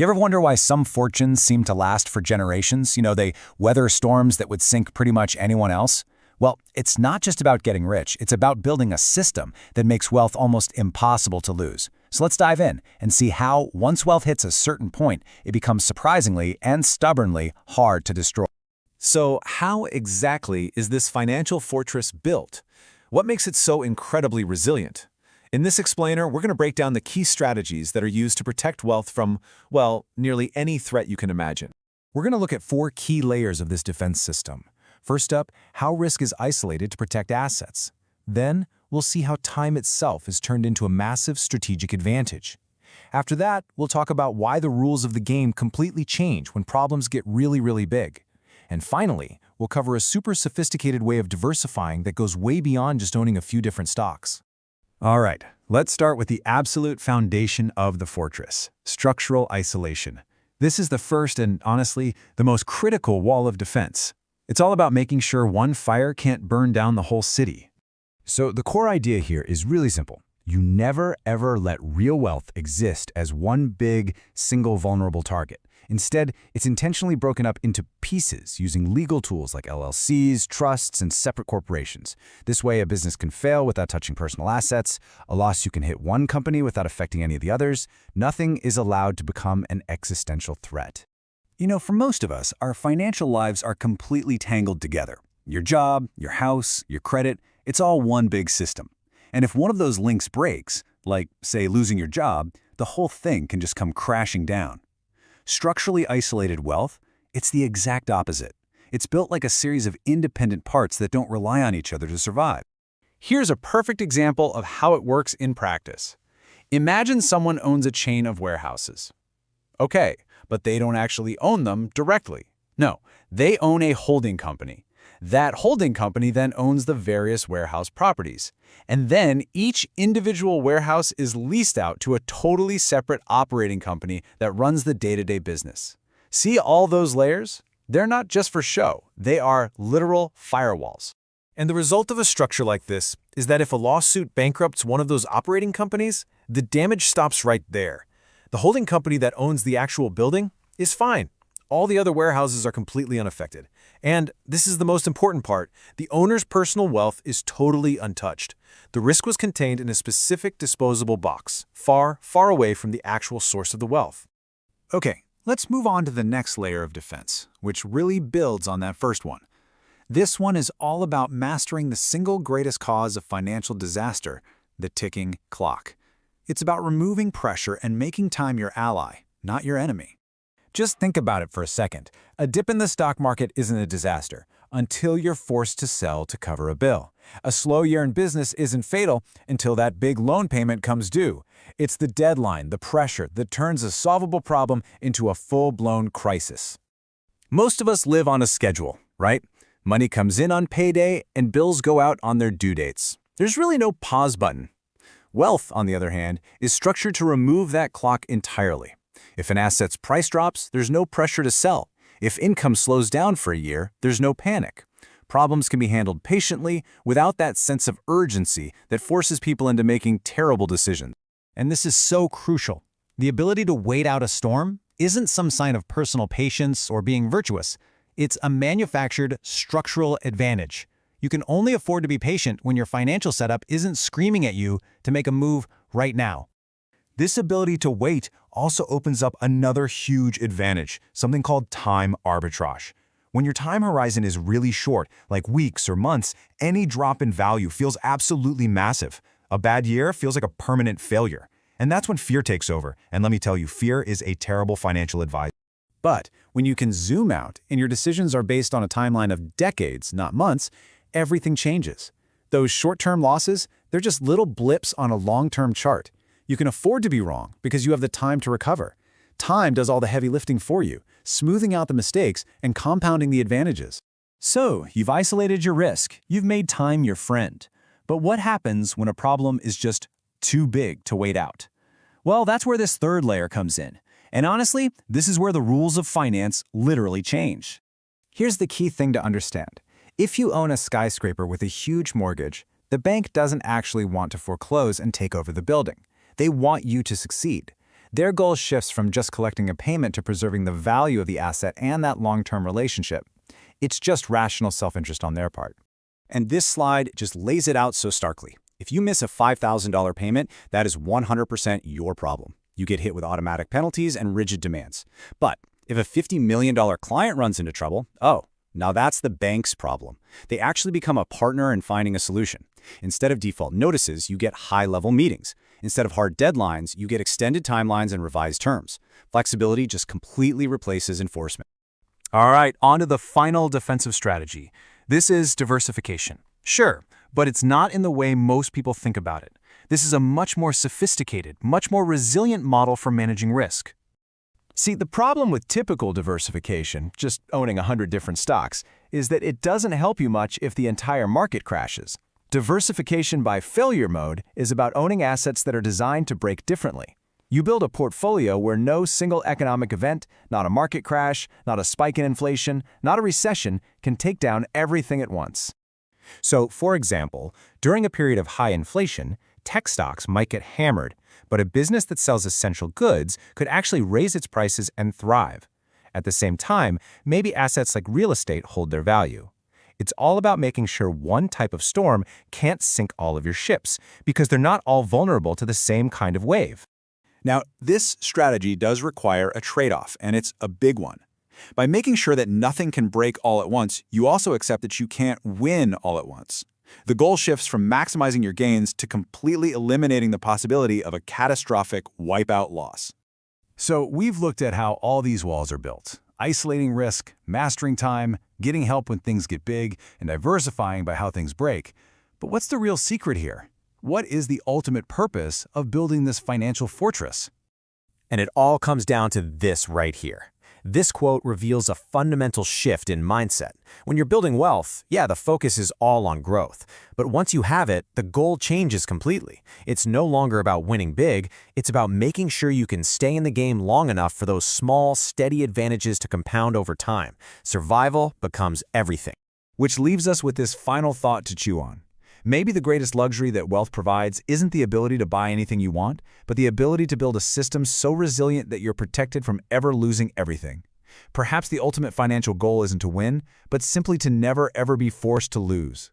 You ever wonder why some fortunes seem to last for generations? They weather storms that would sink pretty much anyone else? Well, it's not just about getting rich. It's about building a system that makes wealth almost impossible to lose. So let's dive in and see how, once wealth hits a certain point, it becomes surprisingly and stubbornly hard to destroy. So how exactly is this financial fortress built? What makes it so incredibly resilient? In this explainer, we're going to break down the key strategies that are used to protect wealth from, well, nearly any threat you can imagine. We're going to look at 4 key layers of this defense system. First up, how risk is isolated to protect assets. Then, we'll see how time itself is turned into a massive strategic advantage. After that, we'll talk about why the rules of the game completely change when problems get really big. And finally, we'll cover a super sophisticated way of diversifying that goes way beyond just owning a few different stocks. All right, let's start with the absolute foundation of the fortress, structural isolation. This is the first and, honestly, the most critical wall of defense. It's all about making sure one fire can't burn down the whole city. So the core idea here is really simple. You never, ever let real wealth exist as one big, single vulnerable target. Instead, it's intentionally broken up into pieces using legal tools like LLCs, trusts, and separate corporations. This way, a business can fail without touching personal assets, a lawsuit can hit one company without affecting any of the others. Nothing is allowed to become an existential threat. For most of us, our financial lives are completely tangled together. Your job, your house, your credit, it's all one big system. And if one of those links breaks, like, say, losing your job, the whole thing can just come crashing down. Structurally isolated wealth, it's the exact opposite. It's built like a series of independent parts that don't rely on each other to survive. Here's a perfect example of how it works in practice. Imagine someone owns a chain of warehouses. Okay, but they don't actually own them directly. No, they own a holding company. That holding company then owns the various warehouse properties. And then each individual warehouse is leased out to a totally separate operating company that runs the day-to-day business. See all those layers? They're not just for show. They are literal firewalls. And the result of a structure like this is that if a lawsuit bankrupts one of those operating companies, the damage stops right there. The holding company that owns the actual building is fine. All the other warehouses are completely unaffected. And this is the most important part, the owner's personal wealth is totally untouched. The risk was contained in a specific disposable box, far away from the actual source of the wealth. Okay, let's move on to the next layer of defense, which really builds on that first one. This one is all about mastering the single greatest cause of financial disaster, the ticking clock. It's about removing pressure and making time your ally, not your enemy. Just think about it for a second. A dip in the stock market isn't a disaster until you're forced to sell to cover a bill. A slow year in business isn't fatal until that big loan payment comes due. It's the deadline, the pressure, that turns a solvable problem into a full-blown crisis. Most of us live on a schedule, right? Money comes in on payday and bills go out on their due dates. There's really no pause button. Wealth, on the other hand, is structured to remove that clock entirely. If an asset's price drops, there's no pressure to sell. If income slows down for a year, there's no panic. Problems can be handled patiently without that sense of urgency that forces people into making terrible decisions. And this is so crucial. The ability to wait out a storm isn't some sign of personal patience or being virtuous. It's a manufactured structural advantage. You can only afford to be patient when your financial setup isn't screaming at you to make a move right now. This ability to wait also opens up another huge advantage, something called time arbitrage. When your time horizon is really short, like weeks or months, any drop in value feels absolutely massive. A bad year feels like a permanent failure. And that's when fear takes over. And let me tell you, fear is a terrible financial advisor. But when you can zoom out and your decisions are based on a timeline of decades, not months, everything changes. Those short-term losses, they're just little blips on a long-term chart. You can afford to be wrong because you have the time to recover. Time does all the heavy lifting for you, smoothing out the mistakes and compounding the advantages. So, you've isolated your risk. You've made time your friend. But what happens when a problem is just too big to wait out? Well, that's where this third layer comes in. And honestly, this is where the rules of finance literally change. Here's the key thing to understand. If you own a skyscraper with a huge mortgage, the bank doesn't actually want to foreclose and take over the building. They want you to succeed. Their goal shifts from just collecting a payment to preserving the value of the asset and that long-term relationship. It's just rational self-interest on their part. And this slide just lays it out so starkly. If you miss a $5,000 payment, that is 100% your problem. You get hit with automatic penalties and rigid demands. But if a $50 million client runs into trouble, oh, now that's the bank's problem. They actually become a partner in finding a solution. Instead of default notices, you get high-level meetings. Instead of hard deadlines, you get extended timelines and revised terms. Flexibility just completely replaces enforcement. All right, on to the final defensive strategy. This is diversification. Sure, but it's not in the way most people think about it. This is a much more sophisticated, much more resilient model for managing risk. See, the problem with typical diversification, just owning 100 different stocks, is that it doesn't help you much if the entire market crashes. Diversification by failure mode is about owning assets that are designed to break differently. You build a portfolio where no single economic event, not a market crash, not a spike in inflation, not a recession, can take down everything at once. So, for example, during a period of high inflation, tech stocks might get hammered, but a business that sells essential goods could actually raise its prices and thrive. At the same time, maybe assets like real estate hold their value. It's all about making sure one type of storm can't sink all of your ships, because they're not all vulnerable to the same kind of wave. Now, this strategy does require a trade-off, and it's a big one. By making sure that nothing can break all at once, you also accept that you can't win all at once. The goal shifts from maximizing your gains to completely eliminating the possibility of a catastrophic wipeout loss. So we've looked at how all these walls are built: isolating risk, mastering time, getting help when things get big, and diversifying by how things break. But what's the real secret here? What is the ultimate purpose of building this financial fortress? And it all comes down to this right here. This quote reveals a fundamental shift in mindset. When you're building wealth, yeah, the focus is all on growth. But once you have it, the goal changes completely. It's no longer about winning big, it's about making sure you can stay in the game long enough for those small, steady advantages to compound over time. Survival becomes everything. Which leaves us with this final thought to chew on. Maybe the greatest luxury that wealth provides isn't the ability to buy anything you want, but the ability to build a system so resilient that you're protected from ever losing everything. Perhaps the ultimate financial goal isn't to win, but simply to never ever be forced to lose.